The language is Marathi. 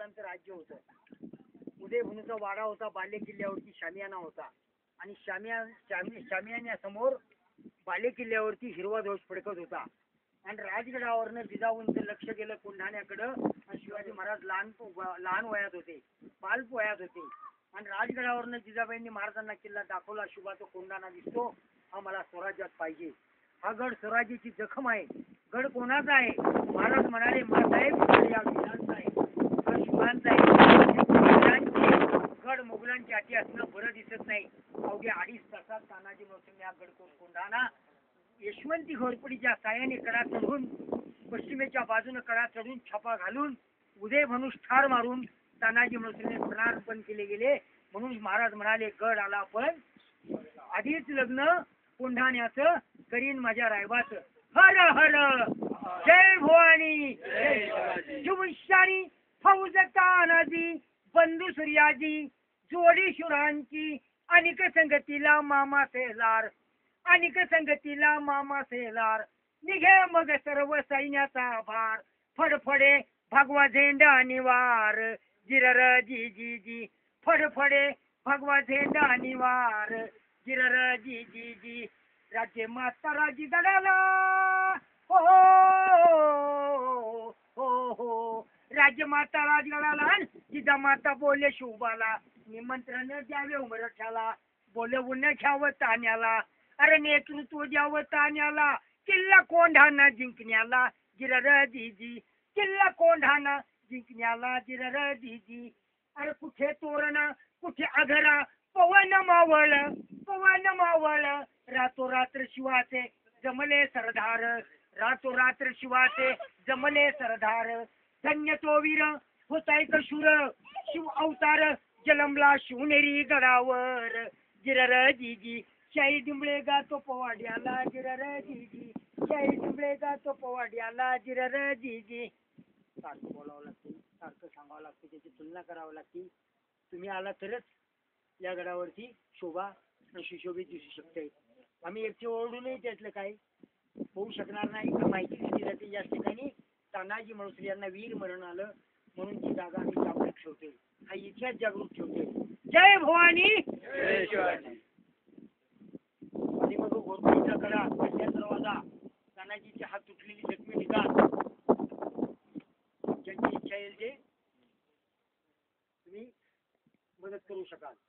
मुघलांचं राज्य होतं. उदयभूमीचा वाडा होता, बाले किल्ल्यावरती शामियाना होता आणि शामियान्यासमोर बाले किल्ल्यावरती हिरवा ध्वज फडकत होता. आणि राजगडावरनं जिजाऊंचं लक्ष गेलं कोंढाण्याकडं आणि शिवाजी महाराज लहान वयात होते, बाल्प वयात होते. आणि राजगडावरनं जिजाबाईंनी महाराजांना किल्ला दाखवला. शुभाचा कोंढाणा दिसतो, हा मला स्वराज्यात पाहिजे. हा गड स्वराज्याची जखम आहे. गड कोणाचा आहे? महाराज म्हणाले, साहेब या विधानचा आहे, गड शुभांचा आहे. गड मुघलांची हाती असणं बरं दिसत नाही. अवघ्या 2.5 तासात तानाजी मालुसरे हा गड कोंढाणा यशवंती घोरपडीच्या साह्याने कडा चढून, पश्चिमेच्या बाजूने कडा चढून, छापा घालून, उदयभनूष ठार मारून तानाजी मालुसरेने प्राणार्पण केले गेले. म्हणून महाराज म्हणाले, गड आला पण आधीच लग्न कोंढाण्याचं करीन माझ्या रायबाचं. हर हर जय भवानी शुभशानी फौज तानाजी बंधू सूर्याजी जोडी शुरांची अनिक संगतीला मामा सेलार, अनिक संगतीला मामा सेलार. निघे मग सर्व सैन्याचा भार, फडफडे भगवा झेंडा निवार. जिरर जी जी जी फडफडे भगवा झेंडा निवार. जिरर जी जी जी राज्य माता राजी गडाला हो हो हो. राज्य माता राजगडाला जिजा माता बोले शुभाला. निमंत्रण द्यावे उमरठ्याला, बोलवून घ्यावं ताण्याला. अरे नेतृत्व द्यावं ताण्याला, किल्ला कोंढाणा जिंकण्याला. जिरर जीजी किल्ला कोंढाणा जिंकण्याला. जिरर जीजी. अरे कुठे तोरण कुठे अघरा, पवन मावळ पवन मावळ. रातोरात्र शिवाचे जमले सरदार, रातोरात्र शिवाचे जमले सरदार. धन्य तो वीर होताय शूर, शिव अवतार जलमला शिवनेरी गडावर. जिरर जीजी शाही डिंबळे गातो पवाड्याला. जिरर जीजी शाही डिंबळे गातो पवाड्याला. जिरर जीजी. सारखं बोलावं लागतं, सारखं सांगावं लागतं, त्याची तुलना करावं लागते. तुम्ही आला तरच या गडावरती शोभा सुशोभित दिसू शकते. आम्ही एकटे ओरडूनही त्यातलं काय होऊ शकणार नाही. माहिती दिली जाते या ठिकाणी तानाजी मालुसरे यांना वीर मरण आलं म्हणून ती जागा आम्ही जागृत ठेवतोय, हा इतिहास जागृत ठेवतोय. जय भवानी जय शिवाजी. आणि मग घोरपडीचा कडा, पहिल्या दरवाजा, तानाजीची हात तुटलेली जखमी ठिकाण, ज्यांची इच्छा येईल ते तुम्ही मदत करू शकाल.